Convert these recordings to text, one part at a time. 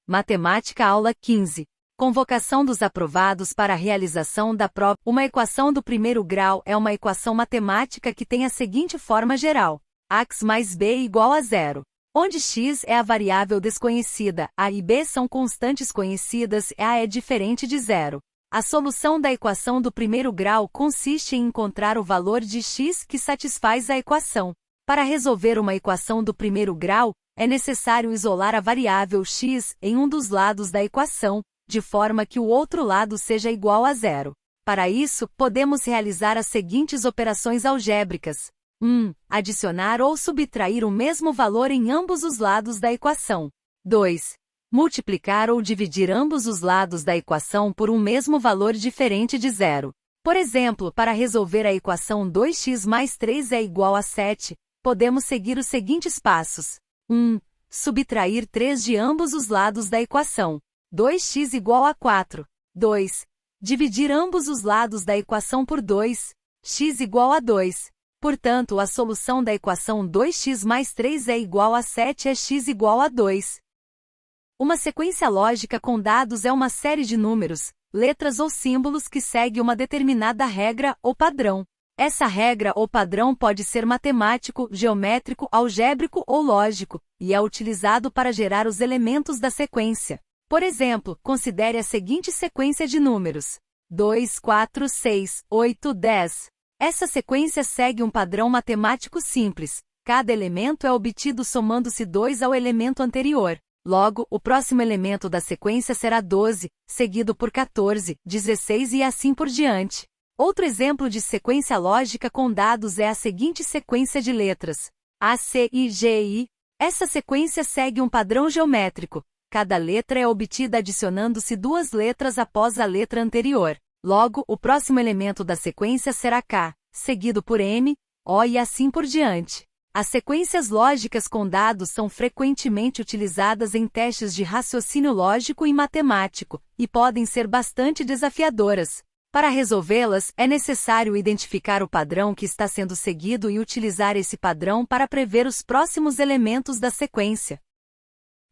Matemática Aula 15. Convocação dos aprovados para a realização da prova. Uma equação do primeiro grau é uma equação matemática que tem a seguinte forma geral: ax mais b igual a zero, onde x é a variável desconhecida, a e b são constantes conhecidas e a é diferente de zero. A solução da equação do primeiro grau consiste em encontrar o valor de x que satisfaz a equação. Para resolver uma equação do primeiro grau, é necessário isolar a variável x em um dos lados da equação, de forma que o outro lado seja igual a zero. Para isso, podemos realizar as seguintes operações algébricas. 1. Adicionar ou subtrair o mesmo valor em ambos os lados da equação. 2. Multiplicar ou dividir ambos os lados da equação por um mesmo valor diferente de zero. Por exemplo, para resolver a equação 2x mais 3 é igual a 7, podemos seguir os seguintes passos. 1. Subtrair 3 de ambos os lados da equação. 2x igual a 4. 2. Dividir ambos os lados da equação por 2. X igual a 2. Portanto, a solução da equação 2x mais 3 é igual a 7 é x igual a 2. Uma sequência lógica com dados é uma série de números, letras ou símbolos que segue uma determinada regra ou padrão. Essa regra ou padrão pode ser matemático, geométrico, algébrico ou lógico, e é utilizado para gerar os elementos da sequência. Por exemplo, considere a seguinte sequência de números: 2, 4, 6, 8, 10. Essa sequência segue um padrão matemático simples. Cada elemento é obtido somando-se 2 ao elemento anterior. Logo, o próximo elemento da sequência será 12, seguido por 14, 16 e assim por diante. Outro exemplo de sequência lógica com dados é a seguinte sequência de letras: A, C, I, G, I. Essa sequência segue um padrão geométrico. Cada letra é obtida adicionando-se 2 letras após a letra anterior. Logo, o próximo elemento da sequência será K, seguido por M, O e assim por diante. As sequências lógicas com dados são frequentemente utilizadas em testes de raciocínio lógico e matemático, e podem ser bastante desafiadoras. Para resolvê-las, é necessário identificar o padrão que está sendo seguido e utilizar esse padrão para prever os próximos elementos da sequência.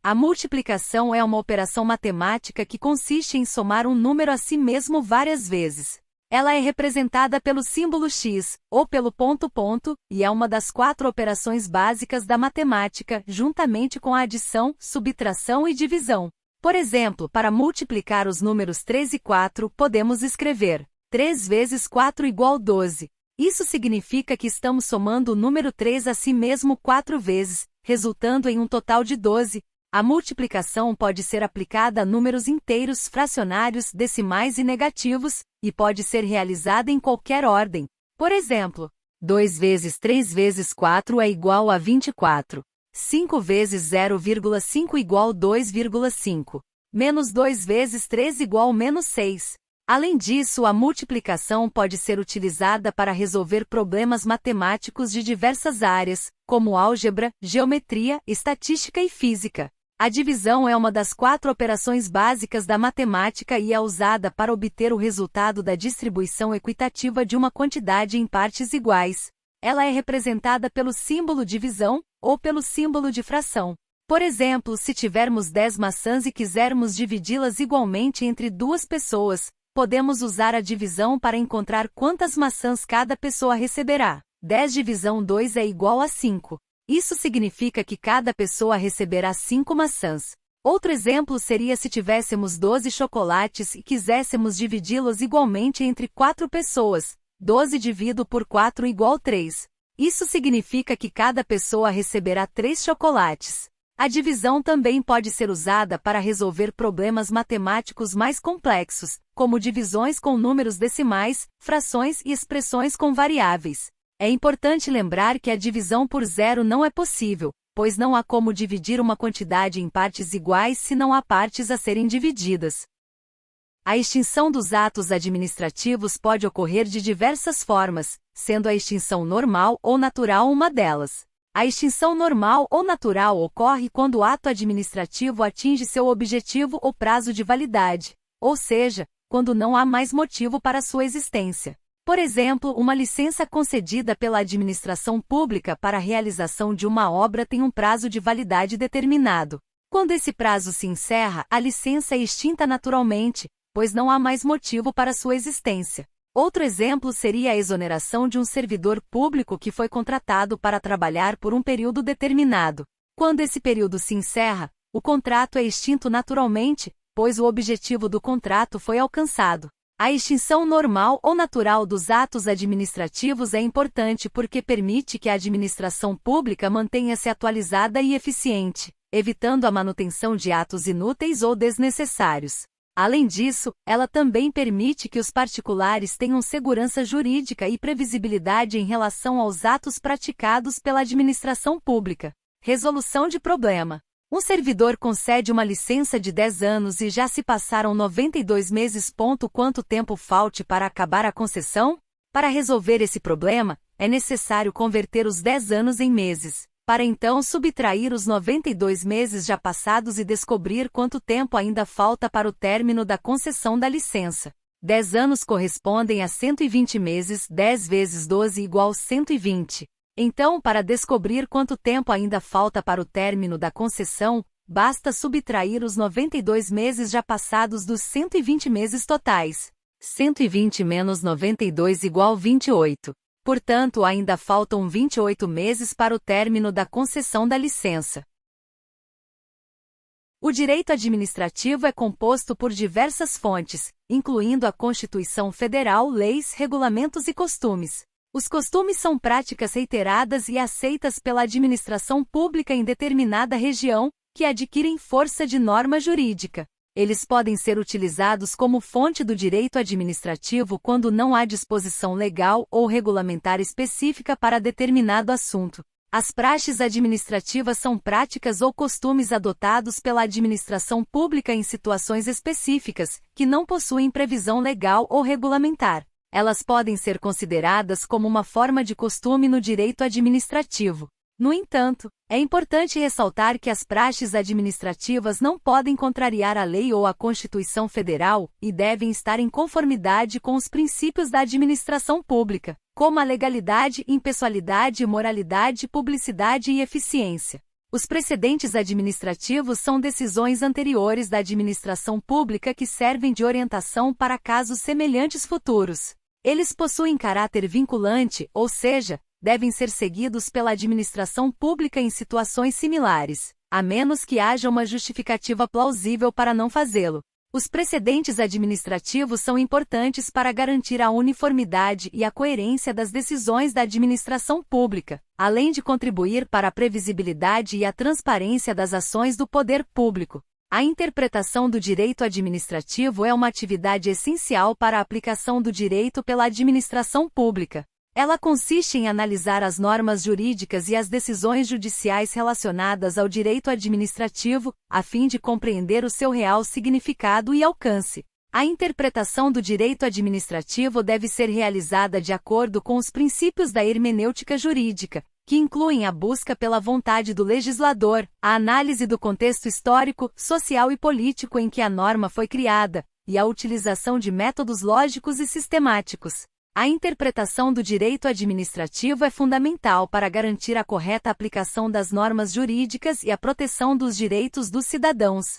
A multiplicação é uma operação matemática que consiste em somar um número a si mesmo várias vezes. Ela é representada pelo símbolo x, ou pelo ponto, e é uma das 4 operações básicas da matemática, juntamente com a adição, subtração e divisão. Por exemplo, para multiplicar os números 3 e 4, podemos escrever 3 vezes 4 igual 12. Isso significa que estamos somando o número 3 a si mesmo 4 vezes, resultando em um total de 12. A multiplicação pode ser aplicada a números inteiros, fracionários, decimais e negativos, e pode ser realizada em qualquer ordem. Por exemplo, 2 vezes 3 vezes 4 é igual a 24. 5 vezes 0,5 igual 2,5. Menos 2 vezes 3 igual menos 6. Além disso, a multiplicação pode ser utilizada para resolver problemas matemáticos de diversas áreas, como álgebra, geometria, estatística e física. A divisão é uma das 4 operações básicas da matemática e é usada para obter o resultado da distribuição equitativa de uma quantidade em partes iguais. Ela é representada pelo símbolo divisão, ou pelo símbolo de fração. Por exemplo, se tivermos 10 maçãs e quisermos dividi-las igualmente entre 2 pessoas, podemos usar a divisão para encontrar quantas maçãs cada pessoa receberá. 10 divisão 2 é igual a 5. Isso significa que cada pessoa receberá 5 maçãs. Outro exemplo seria se tivéssemos 12 chocolates e quiséssemos dividi-los igualmente entre 4 pessoas. 12 dividido por 4 igual 3. Isso significa que cada pessoa receberá 3 chocolates. A divisão também pode ser usada para resolver problemas matemáticos mais complexos, como divisões com números decimais, frações e expressões com variáveis. É importante lembrar que a divisão por zero não é possível, pois não há como dividir uma quantidade em partes iguais se não há partes a serem divididas. A extinção dos atos administrativos pode ocorrer de diversas formas, sendo a extinção normal ou natural uma delas. A extinção normal ou natural ocorre quando o ato administrativo atinge seu objetivo ou prazo de validade, ou seja, quando não há mais motivo para sua existência. Por exemplo, uma licença concedida pela administração pública para a realização de uma obra tem um prazo de validade determinado. Quando esse prazo se encerra, a licença é extinta naturalmente, pois não há mais motivo para sua existência. Outro exemplo seria a exoneração de um servidor público que foi contratado para trabalhar por um período determinado. Quando esse período se encerra, o contrato é extinto naturalmente, pois o objetivo do contrato foi alcançado. A extinção normal ou natural dos atos administrativos é importante porque permite que a administração pública mantenha-se atualizada e eficiente, evitando a manutenção de atos inúteis ou desnecessários. Além disso, ela também permite que os particulares tenham segurança jurídica e previsibilidade em relação aos atos praticados pela administração pública. Resolução de problema. Um servidor concede uma licença de 10 anos e já se passaram 92 meses. Quanto tempo falte para acabar a concessão? Para resolver esse problema, é necessário converter os 10 anos em meses, para então subtrair os 92 meses já passados e descobrir quanto tempo ainda falta para o término da concessão da licença. 10 anos correspondem a 120 meses, 10 vezes 12 igual 120. Então, para descobrir quanto tempo ainda falta para o término da concessão, basta subtrair os 92 meses já passados dos 120 meses totais. 120 menos 92 igual 28. Portanto, ainda faltam 28 meses para o término da concessão da licença. O direito administrativo é composto por diversas fontes, incluindo a Constituição Federal, leis, regulamentos e costumes. Os costumes são práticas reiteradas e aceitas pela administração pública em determinada região, que adquirem força de norma jurídica. Eles podem ser utilizados como fonte do direito administrativo quando não há disposição legal ou regulamentar específica para determinado assunto. As praxes administrativas são práticas ou costumes adotados pela administração pública em situações específicas, que não possuem previsão legal ou regulamentar. Elas podem ser consideradas como uma forma de costume no direito administrativo. No entanto, é importante ressaltar que as praxes administrativas não podem contrariar a lei ou a Constituição Federal e devem estar em conformidade com os princípios da administração pública, como a legalidade, impessoalidade, moralidade, publicidade e eficiência. Os precedentes administrativos são decisões anteriores da administração pública que servem de orientação para casos semelhantes futuros. Eles possuem caráter vinculante, ou seja, devem ser seguidos pela administração pública em situações similares, a menos que haja uma justificativa plausível para não fazê-lo. Os precedentes administrativos são importantes para garantir a uniformidade e a coerência das decisões da administração pública, além de contribuir para a previsibilidade e a transparência das ações do poder público. A interpretação do direito administrativo é uma atividade essencial para a aplicação do direito pela administração pública. Ela consiste em analisar as normas jurídicas e as decisões judiciais relacionadas ao direito administrativo, a fim de compreender o seu real significado e alcance. A interpretação do direito administrativo deve ser realizada de acordo com os princípios da hermenêutica jurídica, que incluem a busca pela vontade do legislador, a análise do contexto histórico, social e político em que a norma foi criada, e a utilização de métodos lógicos e sistemáticos. A interpretação do direito administrativo é fundamental para garantir a correta aplicação das normas jurídicas e a proteção dos direitos dos cidadãos.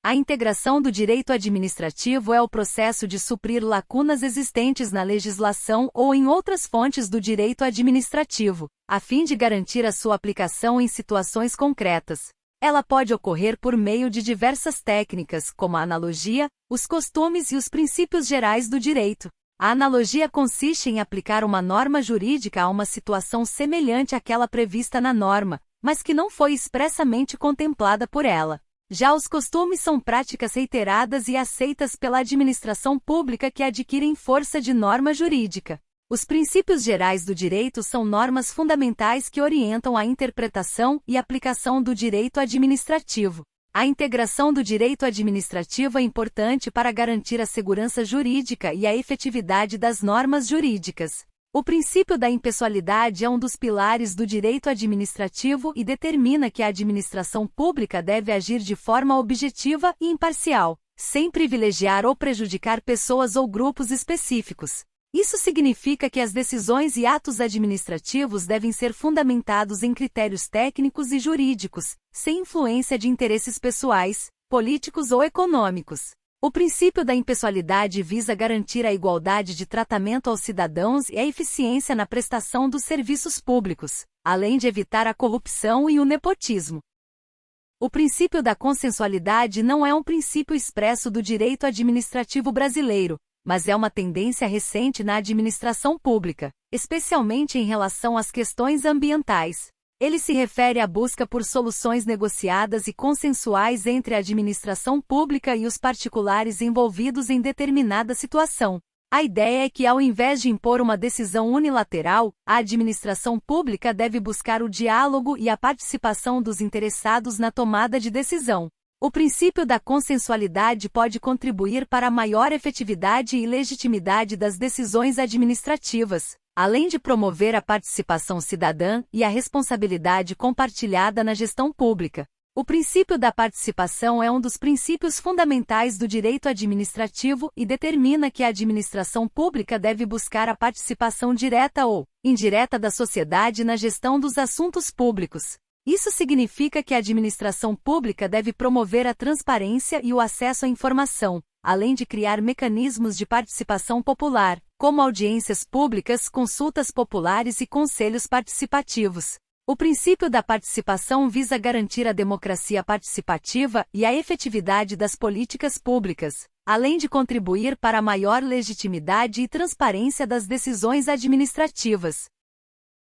A integração do direito administrativo é o processo de suprir lacunas existentes na legislação ou em outras fontes do direito administrativo, a fim de garantir a sua aplicação em situações concretas. Ela pode ocorrer por meio de diversas técnicas, como a analogia, os costumes e os princípios gerais do direito. A analogia consiste em aplicar uma norma jurídica a uma situação semelhante àquela prevista na norma, mas que não foi expressamente contemplada por ela. Já os costumes são práticas reiteradas e aceitas pela administração pública que adquirem força de norma jurídica. Os princípios gerais do direito são normas fundamentais que orientam a interpretação e aplicação do direito administrativo. A integração do direito administrativo é importante para garantir a segurança jurídica e a efetividade das normas jurídicas. O princípio da impessoalidade é um dos pilares do direito administrativo e determina que a administração pública deve agir de forma objetiva e imparcial, sem privilegiar ou prejudicar pessoas ou grupos específicos. Isso significa que as decisões e atos administrativos devem ser fundamentados em critérios técnicos e jurídicos, sem influência de interesses pessoais, políticos ou econômicos. O princípio da impessoalidade visa garantir a igualdade de tratamento aos cidadãos e a eficiência na prestação dos serviços públicos, além de evitar a corrupção e o nepotismo. O princípio da consensualidade não é um princípio expresso do direito administrativo brasileiro, mas é uma tendência recente na administração pública, especialmente em relação às questões ambientais. Ele se refere à busca por soluções negociadas e consensuais entre a administração pública e os particulares envolvidos em determinada situação. A ideia é que, ao invés de impor uma decisão unilateral, a administração pública deve buscar o diálogo e a participação dos interessados na tomada de decisão. O princípio da consensualidade pode contribuir para a maior efetividade e legitimidade das decisões administrativas, além de promover a participação cidadã e a responsabilidade compartilhada na gestão pública. O princípio da participação é um dos princípios fundamentais do direito administrativo e determina que a administração pública deve buscar a participação direta ou indireta da sociedade na gestão dos assuntos públicos. Isso significa que a administração pública deve promover a transparência e o acesso à informação, além de criar mecanismos de participação popular, como audiências públicas, consultas populares e conselhos participativos. O princípio da participação visa garantir a democracia participativa e a efetividade das políticas públicas, além de contribuir para a maior legitimidade e transparência das decisões administrativas.